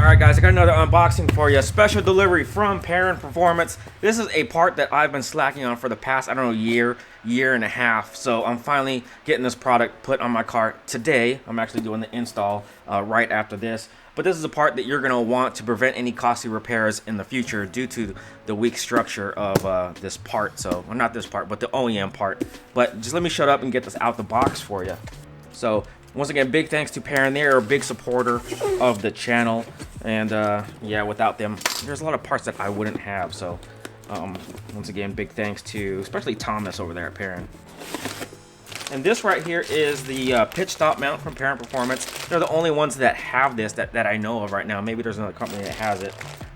Alright guys, I got another unboxing for you. Special delivery from PERRIN Performance. This is a part that I've been slacking on for the past, I don't know, year and a half. So I'm finally getting this product put on my car today. I'm actually doing the install right after this. But this is a part that you're going to want to prevent any costly repairs in the future due to the weak structure of this part. So, well, not this part, but the OEM part. But just let me shut up and get this out the box for you. So, once again, big thanks to PERRIN. They're a big supporter of the channel. And yeah, without them, there's a lot of parts that I wouldn't have. So, once again, big thanks to especially Thomas over there at PERRIN. And this right here is the pitch stop mount from PERRIN Performance. They're the only ones that have this that I know of right now. Maybe there's another company that has it.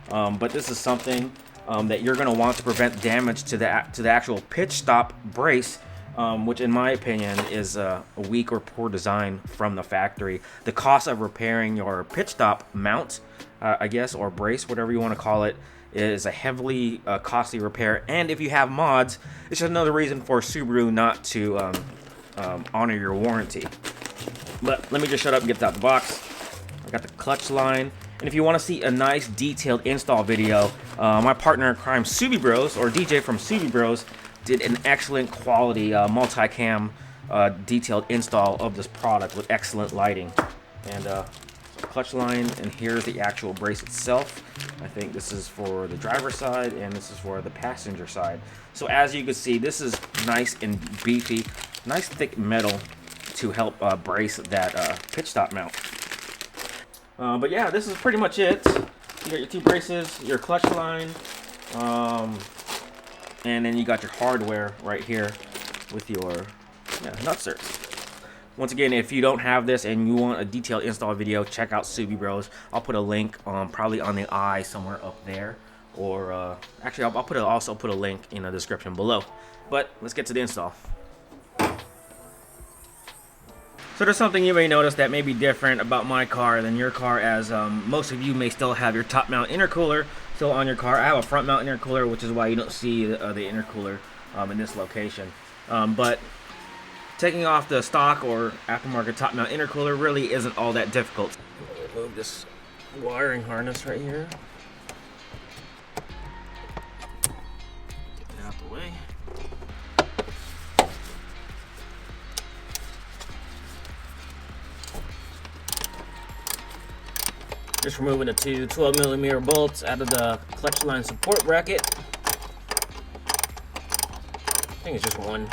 But this is something that you're going to want to prevent damage to the actual pitch stop brace, which in my opinion is a weak or poor design from the factory. The cost of repairing your pitch stop mount, I guess, or brace, whatever you want to call it, is a heavily costly repair. And if you have mods, it's just another reason for Subaru not to honor your warranty. But let me just shut up and get that out the box. I got the clutch line. And if you want to see a nice detailed install video, my partner in crime, Subi Bros, or DJ from Subi Bros, did an excellent quality multicam detailed install of this product with excellent lighting. And clutch line, and here's the actual brace itself. I think this is for the driver's side and this is for the passenger side. So as you can see, this is nice and beefy, nice thick metal to help brace that pitch stop mount. But yeah, this is pretty much it. You got your two braces, your clutch line, and then you got your hardware right here with your nutsers. Once again, if you don't have this and you want a detailed install video, check out Subi Bros. I'll put a link probably on the eye somewhere up there, or actually I'll also put a link in the description below. But let's get to the install. So there's something you may notice that may be different about my car than your car, as most of you may still have your top mount intercooler still on your car. I have a front mount intercooler, which is why you don't see the intercooler in this location. But taking off the stock or aftermarket top mount intercooler really isn't all that difficult. Remove this wiring harness right here. Get it out the way. Just removing the two 12mm bolts out of the clutch line support bracket. I think it's just one.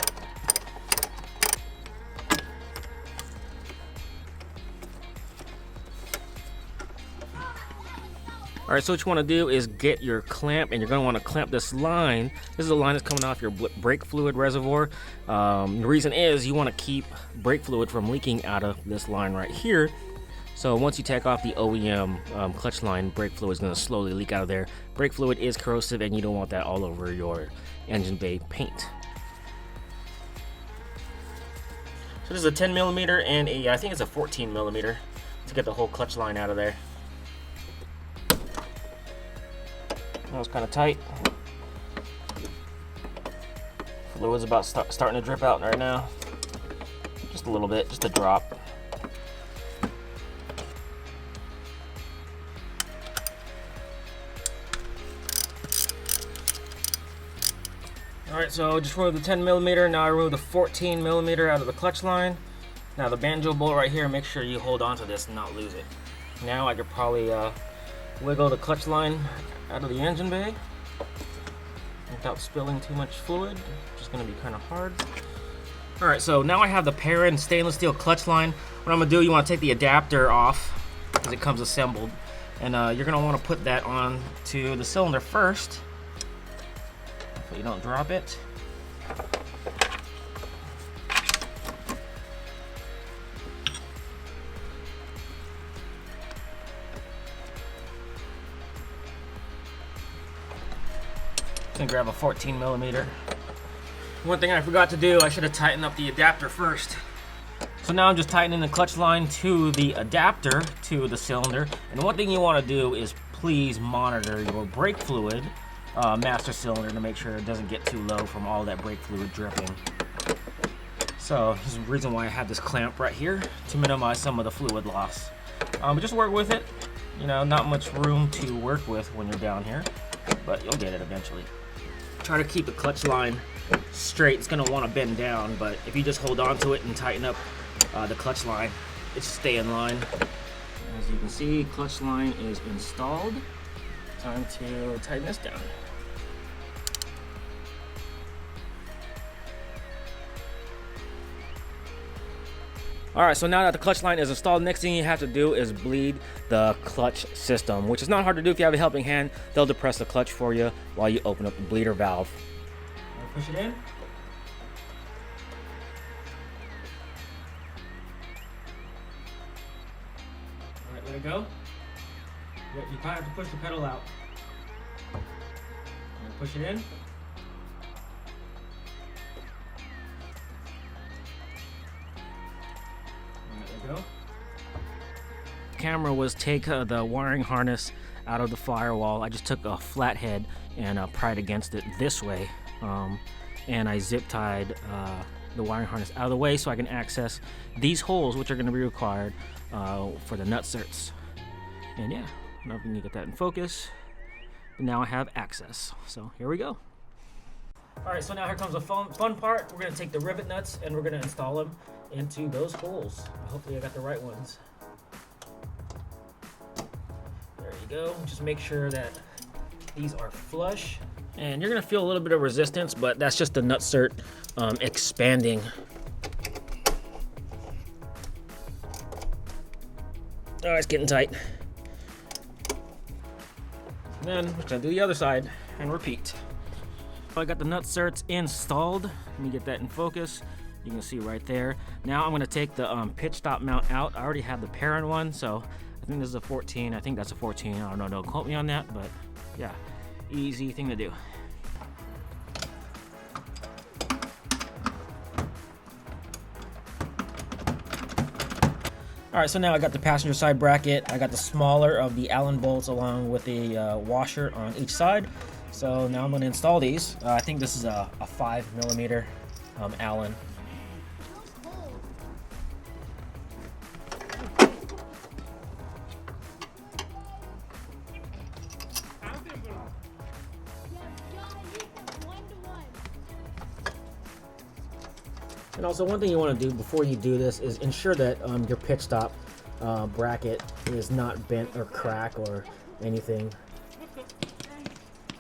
Alright, so what you want to do is get your clamp, and you're going to want to clamp this line. This is a line that's coming off your brake fluid reservoir. The reason is you want to keep brake fluid from leaking out of this line right here. So once you take off the OEM clutch line, brake fluid is going to slowly leak out of there. Brake fluid is corrosive, and you don't want that all over your engine bay paint. So this is a 10mm and I think it's a 14mm to get the whole clutch line out of there. That was kind of tight. Fluid's about starting to drip out right now. Just a little bit, just a drop. Alright, so just remove the 10mm, now I remove the 14mm out of the clutch line. Now the banjo bolt right here, make sure you hold on to this and not lose it. Now I could probably wiggle the clutch line out of the engine bay without spilling too much fluid, which is going to be kind of hard. Alright, so now I have the PERRIN stainless steel clutch line. What I'm going to do, you want to take the adapter off because it comes assembled, and you're going to want to put that on to the cylinder first so you don't drop it. And grab a 14mm. One thing I forgot to do, I should have tightened up the adapter first. So now I'm just tightening the clutch line to the adapter to the cylinder. And one thing you want to do is please monitor your brake fluid master cylinder to make sure it doesn't get too low from all that brake fluid dripping. So this is the reason why I have this clamp right here, to minimize some of the fluid loss. But just work with it. You know, not much room to work with when you're down here, but you'll get it eventually. Try to keep the clutch line straight. It's gonna want to bend down, but if you just hold on to it and tighten up the clutch line, it should stay in line. As you can see, clutch line is installed. Time to tighten this down. All right, so now that the clutch line is installed, next thing you have to do is bleed the clutch system, which is not hard to do if you have a helping hand. They'll depress the clutch for you while you open up the bleeder valve. Push it in. All right, let it go. You kind of have to push the pedal out. And push it in. Go. Camera was take the wiring harness out of the firewall. I just took a flathead and pried against it this way, and I zip tied the wiring harness out of the way so I can access these holes, which are going to be required for the nut certs. And yeah, now we can get that in focus. And now I have access. So here we go. All right, so now here comes the fun part. We're going to take the rivet nuts and we're going to install them into those holes. Hopefully I got the right ones. There you go. Just make sure that these are flush. And you're going to feel a little bit of resistance, but that's just the nut cert expanding. Oh, it's getting tight. And then we're going to do the other side and repeat. I got the nut certs installed. Let me get that in focus. You can see right there. Now I'm going to take the pitch stop mount out. I already have the PERRIN one, so I think this is a 14. I think that's a 14. I don't know. Don't quote me on that, but yeah, easy thing to do. All right, so now I got the passenger side bracket. I got the smaller of the Allen bolts along with the washer on each side. So now I'm going to install these. I think this is a 5mm Allen. And also, one thing you want to do before you do this is ensure that your pitch stop bracket is not bent or crack or anything.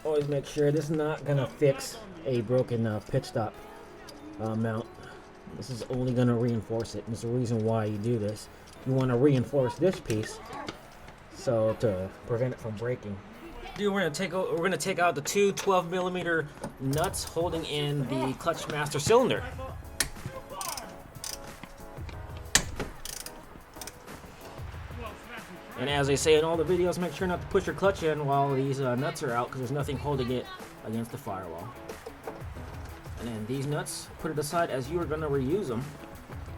Always make sure this is not going to fix a broken pitch stop mount. This is only going to reinforce it. And there's a reason why you do this. You want to reinforce this piece so to prevent it from breaking. We're going to take out the two 12mm nuts holding in the clutch master cylinder. And as I say in all the videos, make sure not to push your clutch in while these nuts are out, because there's nothing holding it against the firewall. And then these nuts, put it aside as you are going to reuse them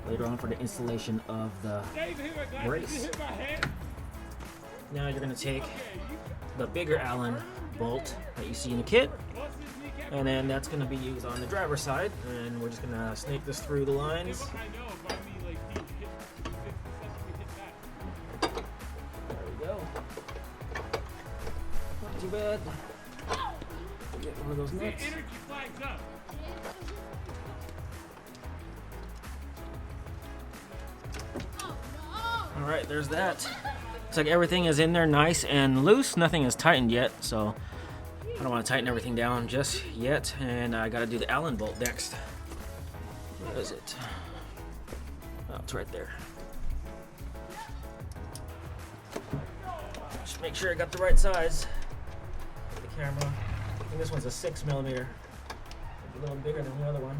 later on for the installation of the brace. Now you're going to take the bigger Allen bolt that you see in the kit, and then that's going to be used on the driver's side, and we're just going to snake this through the lines. Too bad. Get one of those nuts. All right, there's that. Looks like everything is in there nice and loose. Nothing is tightened yet, so I don't want to tighten everything down just yet. And I got to do the Allen bolt next. Where is it? Oh, it's right there. Just make sure I got the right size. Camera. I think this one's a 6mm. A little bigger than the other one.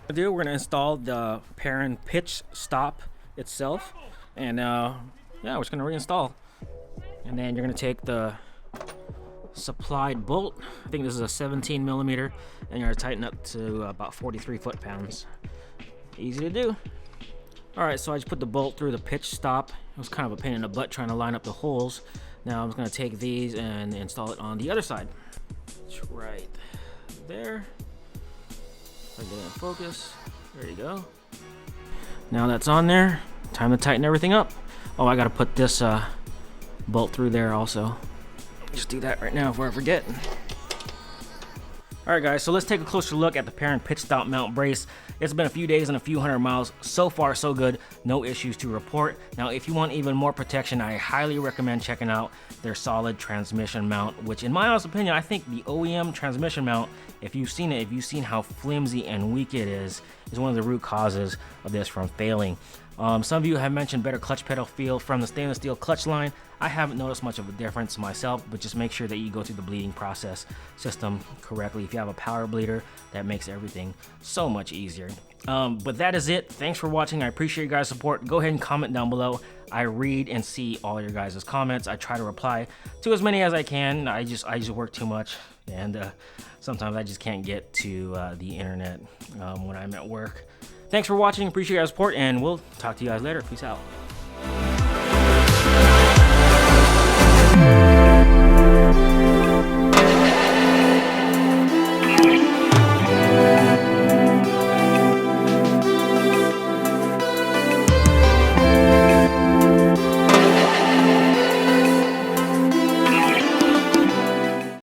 We're going to install the PERRIN Pitch Stop itself, and yeah, we're just going to reinstall. And then you're going to take the supplied bolt. I think this is a 17mm, and you're going to tighten up to about 43 foot-pounds. Easy to do. All right, so I just put the bolt through the pitch stop. It was kind of a pain in the butt trying to line up the holes. Now I'm just going to take these and install it on the other side. It's right there. If I get it in focus. There you go. Now that's on there, time to tighten everything up. Oh, I gotta put this bolt through there also. Just do that right now before I forget. Alright guys, so let's take a closer look at the PERRIN Pitch Stop mount brace. It's been a few days and a few hundred miles. So far so good, no issues to report. Now if you want even more protection, I highly recommend checking out their solid transmission mount, which in my honest opinion, I think the OEM transmission mount, if you've seen it, if you've seen how flimsy and weak it is one of the root causes of this from failing. Some of you have mentioned better clutch pedal feel from the stainless steel clutch line. I haven't noticed much of a difference myself, but just make sure that you go through the bleeding process system correctly. If you have a power bleeder, that makes everything so much easier. But that is it. Thanks for watching. I appreciate your guys' support. Go ahead and comment down below. I read and see all your guys' comments. I try to reply to as many as I can. I just work too much, and sometimes I just can't get to the internet when I'm at work. Thanks for watching. Appreciate your guys' support, and we'll talk to you guys later. Peace out.